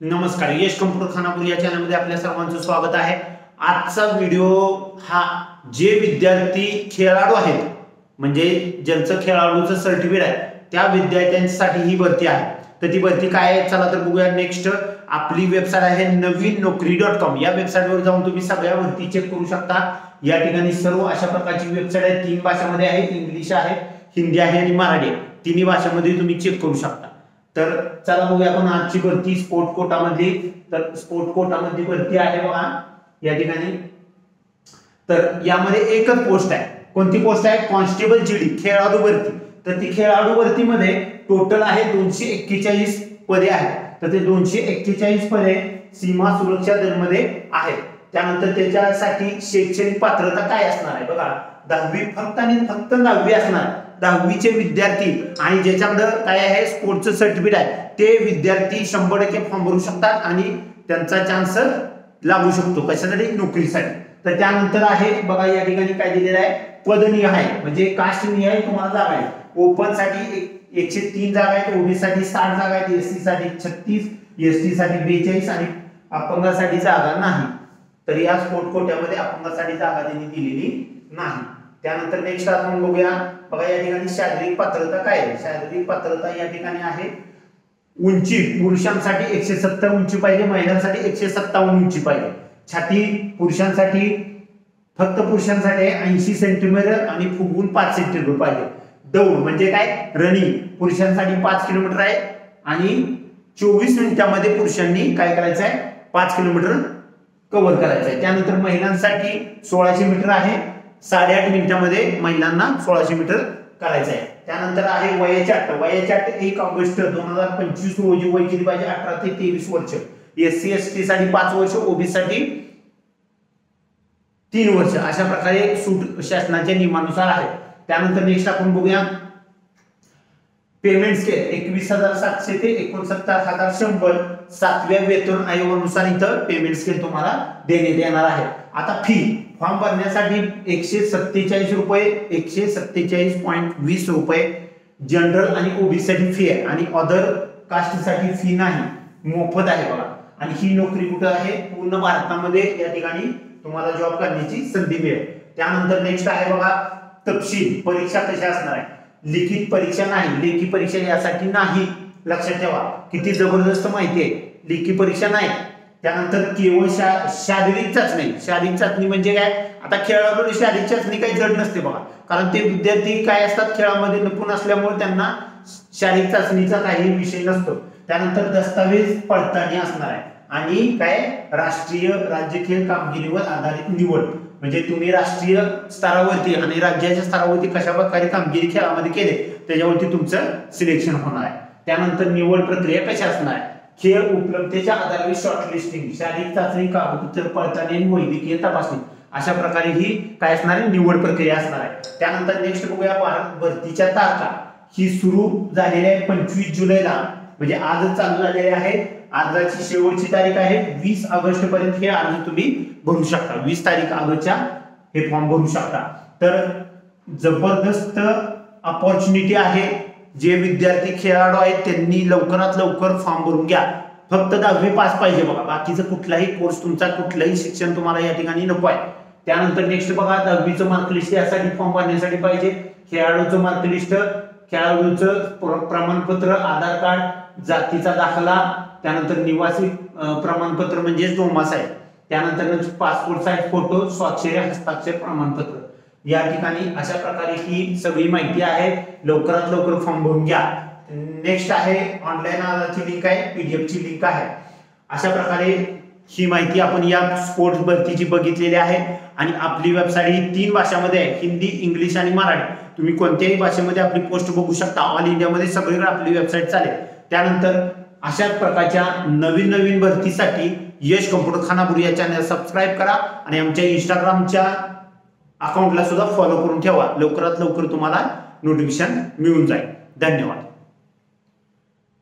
नमस्कार, यश कम्प्युटर खानापूर या चॅनलमध्ये आपल्या सर्वांचं स्वागत आहे। आजचा व्हिडिओ हा जे विद्यार्थी खेळाडू आहेत म्हणजे ज्यांचं खेळाडूचं सर्टिफिकेट आहे त्या विद्यार्थ्यांसाठी ही भरती आहे। तर ती भरती काय आहे चला तर बघूया। नेक्स्ट आपली वेबसाईट आहे नवीननोकरी.com। या वेबसाईटवर जाऊन तुम्ही सगळ्या भरती चेक करू शकता। या ठिकाणी सर्व अशा प्रकारची वेबसाईट आहे, 3 भाषांमध्ये आहे, इंग्लिश आहे, हिंदी आहे आणि मराठी। तिन्ही भाषांमध्ये तुम्ही चेक करू शकता। तर चला बघूया आपण आजची भरती स्पोर्ट कोटा मध्ये। तर स्पोर्ट कोटा मध्ये भरती आहे बघा या ठिकाणी। तर यामध्ये एकच पोस्ट आहे। कोणती पोस्ट आहे? कॉन्स्टेबल जीडी खेळाडू भरती। तर ती खेळाडू भरतीमध्ये टोटल आहे 241 पदे आहेत। तर ते 241 पदे सीमा सुरक्षा दलामध्ये आहेत। त्यानंतर त्याच्यासाठी शैक्षणिक पात्रता काय असणार आहे बघा, 10वी फक्त आणि फक्त 10वी असणार। 10वीचे विद्यार्थी आणि ज्याच्याकडे काय आहे स्पोर्टचं सर्टिफिकेट आहे ते विद्यार्थी 100% फॉर्म भरू शकतात आणि त्यांचा चान्स लागू शकतो कशासाठी? नोकरीसाठी। तर त्यानंतर आहे बघा या ठिकाणी काय दिलेलं आहे, पदनिय आहे म्हणजे कास्ट निहाय तुम्हाला जागा आहे। ओपन साठी 103 जागा आहेत, ओबीसी साठी 60 जागा आहेत, एससी साठी 36, एसटी साठी 42 आणि अपंगासाठी जागा नाही। तर या स्पोर्ट कोट्यामध्ये अपंगासाठी जागा त्यांनी दिलेली नाही। त्यानंतर नेक्स्ट आपण बघूया बघा या ठिकाणी शारीरिक पात्रता काय आहे। शारीरिक पात्रता या ठिकाणी आहे उंची पुरुषांसाठी 170 उंची पाहिजे, महिलांसाठी 157 उंची पाहिजे। छाती पुरुषांसाठी फक्त पुरुषांसाठी 80 सेंटीमीटर आणि फुगवून 5 सेंटीमीटर पाहिजे। दौड म्हणजे काय? रनिंग पुरुषांसाठी 5 किलोमीटर आहे आणि 24 मिनिटांमध्ये पुरुषांनी काय करायचं आहे 5 किलोमीटर कव्हर करायचं आहे। त्यानंतर महिलांसाठी 1600 मीटर आहे, 8.5 मिनिटांमध्ये महिलांना 1600 मीटर करायचं आहे। त्यानंतर आहे वयाची अट। वयाची अट 1 ऑगस्ट 2025 रोजी वय किती पाहिजे? 18 ते 23 वर्ष। एससी एसटी साठी 5 वर्ष, ओबीसी साठी 3 वर्ष। अशा प्रकारे सूट शासनाच्या नियमानुसार आहे। त्यानंतर नेक्स्ट आपण बघूया पेमेंट स्केल 21,700 ते 69,100 7व्या वेतन आयोगानुसार इथं पेमेंट स्केल तुम्हाला देण्यात येणार आहे। आता फी फॉर्म भरण्यासाठी 147 रुपये, 147.20 रुपये जनरल आणि ओबीसी साठी फी आहे आणि अदर कास्ट साठी फी नाही, मोफत आहे बघा। आणि ही नोकरी कुठे आहे? पूर्ण भारतामध्ये या ठिकाणी तुम्हाला जॉब करण्याची संधी मिळेल। त्यानंतर नेक्स्ट आहे बघा तपशील परीक्षा कशा असणार आहे। लिखित परीक्षा नाही, लेखी परीक्षा यासाठी नाही, लक्षात ठेवा। किती जबरदस्त माहिती आहे, लेखी परीक्षा नाही। त्यानंतर केवळ शारीरिक चाचणी। शारीरिक चाचणी म्हणजे काय? आता खेळाडू शारीरिक चाचणी काही जड नसते बघा, कारण ते विद्यार्थी काय असतात खेळामध्ये निपुण असल्यामुळे त्यांना शारीरिक चाचणीचा काही विषय नसतो। त्यानंतर दस्तावेज पडताळणी असणार आहे आणि काय राष्ट्रीय राज्य खेळ कामगिरीवर आधारित निवड म्हणजे तुम्ही राष्ट्रीय स्तरावरती आणि राज्याच्या स्तरावरती कशा प्रकारे कामगिरी खेळामध्ये केले त्याच्यावरती तुमचं सिलेक्शन होणार आहे। त्यानंतर निवड प्रक्रिया कशी असणार आहे? खेळ उपलब्धतेच्या आधारावर शॉर्टलिस्टिंग, शारीरिक चाचणी, कागदपत्र पडताळणी आणि वैद्यकीय तपासणी अशा प्रकारे ही काय असणार आहे निवड प्रक्रिया असणार आहे। त्यानंतर नेक्स्ट बघूया भरतीच्या तारखा। ही सुरू झालेली आहे 25 जुलैला म्हणजे आजच चालू झालेले आहे। अर्जाची शेवटची तारीख आहे 20 ऑगस्ट पर्यंत हे अर्ज तुम्ही भरू शकता। 20 तारीख ऑगस्टच्या हे फॉर्म भरू शकता। तर जबरदस्त अपॉर्च्युनिटी आहे। जे विद्यार्थी खेळाडू आहेत त्यांनी लवकरात लवकर फॉर्म भरून घ्या। फक्त 10वी पास पाहिजे बघा, बाकीचं कुठलाही कोर्स तुमचा कुठलंही शिक्षण तुम्हाला या ठिकाणी नको आहे। त्यानंतर नेक्स्ट बघा 10वीचं मार्कलिस्ट यासाठी फॉर्म भरण्यासाठी पाहिजे, खेळाडूचं मार्कलिस्ट, खेळाडूचं प्रमाणपत्र, आधार कार्ड, जातीचा दाखला, त्यानंतर निवासी प्रमाणपत्र म्हणजे डोमास आहे, त्यानंतर पासपोर्ट साइज फोटो, स्वाक्षरी हस्ताक्षर प्रमाणपत्र। या ठिकाणी अशा प्रकारे ही सगळी माहिती आहे। लवकरात लवकर फॉर्म भरून घ्या। नेक्स्ट आहे ऑनलाईन अर्जाची लिंक आहे, पीडीएफ ची लिंक आहे। अशा प्रकारे ही माहिती आपण या स्पोर्ट्स भरतीची बघितलेली आहे आणि आपली वेबसाईट ही 3 भाषांमध्ये आहे, हिंदी, इंग्लिश आणि मराठी। तुम्ही कोणत्याही भाषेमध्ये आपली पोस्ट बघू शकता। ऑल इंडियामध्ये सगळीकडे आपली वेबसाईट चालेल। त्यानंतर अशाच प्रकारच्या नवीन नवीन भरतीसाठी यश कम्प्युटर खानापूर या चॅनल सबस्क्राइब करा आणि आमच्या इंस्टाग्रामच्या अकाउंटला सुद्धा फॉलो करून ठेवा। लवकरात लवकर तुम्हाला नोटिफिकेशन मिळून जाईल। धन्यवाद।